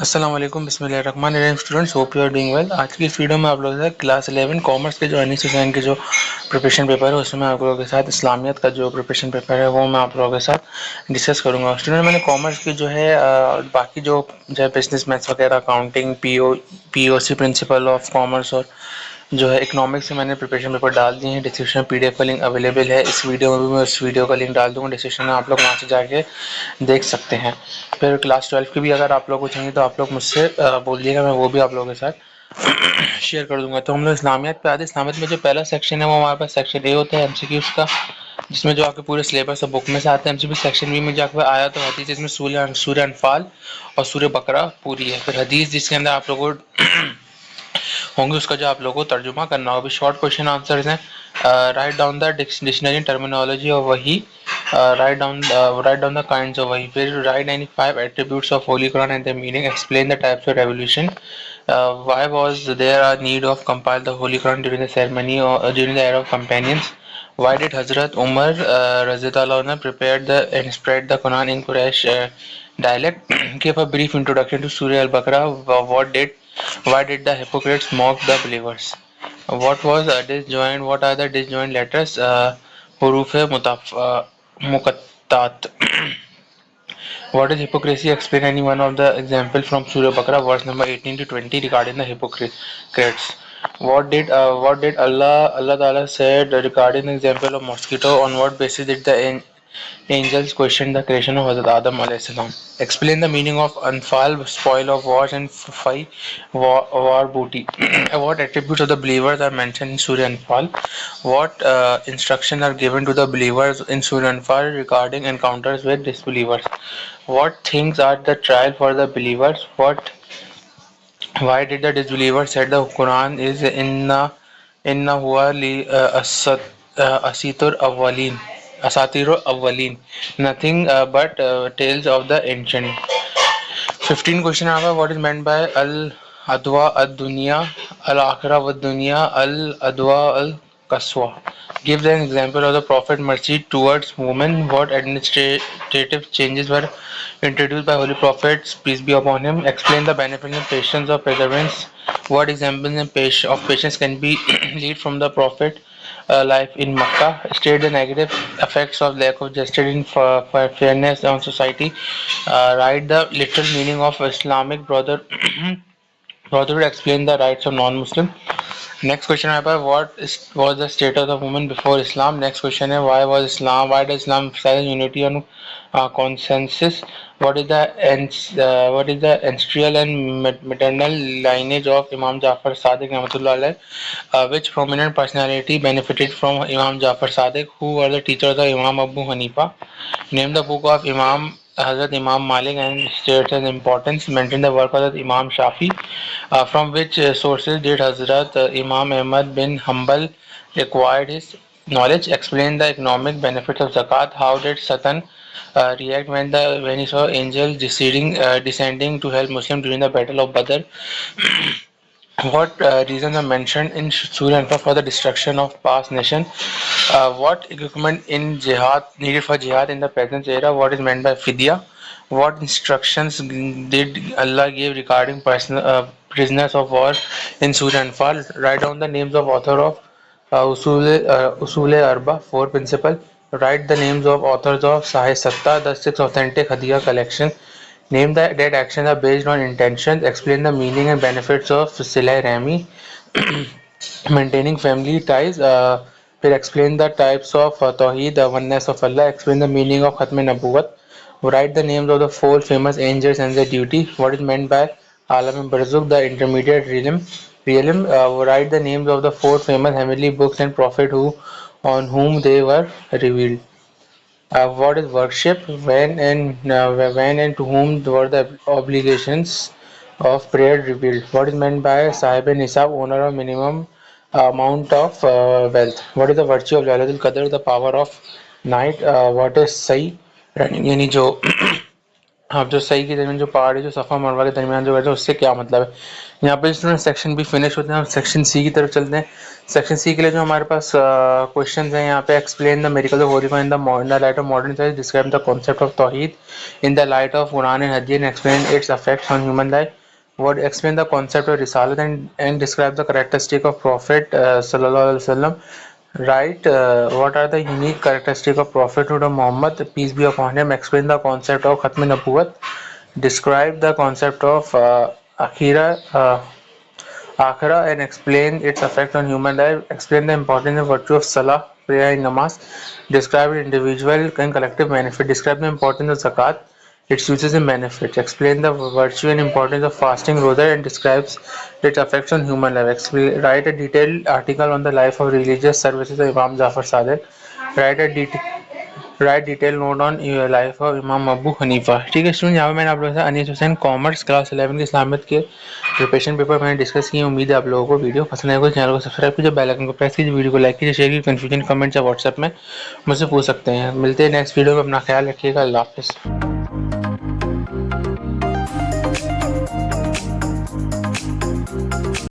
अस्सलाम वालेकुम बिस्मिल्लाहिर्रहमानिर्रहीम students, hope you are doing well. आज की इस वीडियो में आप लोगों के साथ क्लास 11 कॉमर्स के जो एनईसी हुसैन के जो प्रिपरेशन पेपर है उसमें आप लोगों के साथ इस्लामियत का जो प्रिपरेशन पेपर है वो मैं आप लोगों के साथ डिस्कस करूंगा। स्टूडेंट, मैंने कॉमर्स की जो है बाकी जो है बिजनेस मैथ्स वगैरह, accounting, POC principle of commerce और जो है इकोनॉमिक्स से मैंने प्रिपरेशन पेपर डाल दिए हैं। डिस्क्रिप्शन में पीडीएफ का लिंक अवेलेबल है। इस वीडियो में भी मैं उस वीडियो का लिंक डाल दूंगा डिस्क्रिप्शन में, आप लोग वहाँ से जाके देख सकते हैं। फिर क्लास 12 की भी अगर आप लोग को चाहिए तो आप लोग मुझसे बोलिएगा, मैं वो भी आप लोगों के साथ शेयर कर दूंगा। तो हम लोग इस्लामियत पे आते हैं। इस्लामियत में जो पहला सेक्शन है वो हमारे पास सेक्शन ए होता है एमसीक्यूज का, जिसमें जो आपके पूरे सिलेबस और बुक में से आते हैं। एमसीक्यू सेक्शन बी में जाकर आया तो हदीस, जिसमें सूर्य अनफाल और सूर्य बकरा पूरी है। फिर हदीस जिसके अंदर आप लोगों होंगे उसका जो आप लोगों को तर्जुमा करना होगा। शॉर्ट क्वेश्चन आंसर्स हैं। Write down the dictionary terminology of वही, write down the kinds of वही। फिर write 95 attributes of holy Quran and the meaning, explain the types of revolution, why was there a need of compile the holy Quran during the ceremony और during the era of companions, why did Hazrat Umar Raziyallahu anhu prepared the and spread the Quran in Quraysh dialect? Give a brief introduction to Surah Al-Baqarah. Why did the hypocrites mock the believers? What was disjoint? What are the disjoint letters? Huruf muqattat. What is hypocrisy? Explain any one of the example from Surah Baqarah, verse number 18 to 20 regarding the hypocrites. What did Allah Taala said regarding the example of mosquito? On what basis did the angels question the creation of Hazrat Adam alayhi salam? Explain the meaning of Anfal, spoil of wars, and Fai, war booty. What attributes of the believers are mentioned in Surah Anfal? What instructions are given to the believers in Surah Anfal regarding encounters with disbelievers? What things are the trial for the believers? Why did the disbelievers said the Quran is inna huwa li asitur awwalin, nothing but tales of the ancient. 15 question आएगा. What is meant by al adwa ad dunya, al akhira wad dunya, al adwa al kaswa? Give an example of the Prophet mercy towards women. What administrative changes were introduced by Holy Prophet, peace be upon him? Explain the benefits and patience of perseverance. What examples of patience can be lead from the Prophet life in Makkah? State the negative effects of lack of justice in fairness on society. Write the literal meaning of Islamic brotherhood. Explain the rights of non-Muslim. Next question है पर was the status of women before Islam? Next question है why does Islam emphasize unity on consensus? What is the ancestral and maternal lineage of Imam Jafar Sadiq Rahmatullah alayh? Which prominent personality benefited from Imam Jafar Sadiq? Who were the teachers of Imam Abu Hanifa? Name the book of Hazrat Imam Malik and states its importance. Mention the work of Imam Shafi. From which sources did Hazrat Imam Ahmad bin Hanbal acquired his knowledge? Explain the economic benefits of zakat. How did Satan react when he saw angels descending to help Muslims during the battle of Badr? What reasons are mentioned in Surah Anfal for the destruction of past nation? What equipment in jihad needed for jihad in the present era? What is meant by fidya? What instructions did Allah give regarding prisoners of war in Surah Anfal? Write down the names of author of Usule Arba, four principle. Write the names of authors of Sahih Satta, the six authentic Hadith collection. Name the dead actions are based on intentions. Explain the meaning and benefits of Silai Rami. Maintaining family ties. Will explain the types of Tawheed, the oneness of Allah. Explain the meaning of Khatm Nabuwat. Write the names of the four famous angels and their duty. What is meant by Alam Barzuk, the intermediate realm. Write the names of the four famous heavenly books and prophet who on whom they were revealed. What is worship? When and to whom were the obligations of prayer revealed? What is meant by Sahib Nisab, owner of minimum amount of wealth? What is the virtue of Lailatul Qadr, the power of night? What is Sai? यानी जो अब जो सही के दरमियान जो पहाड़ है, जो सफ़ा मरवा के दरमियान जो है, उससे क्या मतलब है। यहाँ पे स्टूडेंट सेक्शन बी फिनिश होते हैं, हम सेक्शन सी की तरफ चलते हैं। सेक्शन सी के लिए जो हमारे पास क्वेश्चन हैं यहाँ पे, explain the miracle of holy in the light of modern science, describe the concept of Tauheed in the light of Quran and Hadith, explain its effects on human life, what explain the concept of risalat and describe the characteristic of prophet sallallahu alaihi wasallam, right. What are the unique characteristic of prophethood of Muhammad, peace be upon him, explain the concept of khatm nabuwat, describe the concept of akhira akhira and explain its effect on human life, explain the importance and virtue of salah, prayer and namaz, describe individual and collective benefit, describe the importance of zakat, its uses and benefits, explain the virtue and importance of fasting, roza, and describes its effects on human life. Write a detailed article on the life of religious services of Imam Jafar Sadiq. Write a detail note on life of इमाम Abu Hanifa. ठीक है student, यहाँ पे मैंने आप लोगों से Anees Hussain commerce class 11 की इस्लामियत के प्रिपरेशन पेपर मैंने डिस्कस किए। उम्मीद है आप लोगों को वीडियो पसंद आएगा। चैनल को सब्सक्राइब कीजिए, बेल आइकन को प्रेस कीजिए, वीडियो को लाइक कीजिए, शेयर कीजिए। कन्फ्यूजन कमेंट्स या व्हाट्सएप में मुझसे पूछ सकते हैं। मिलते हैं नेक्स्ट वीडियो में, अपना ख्याल रखिएगा। अल्लाह हाफिज़।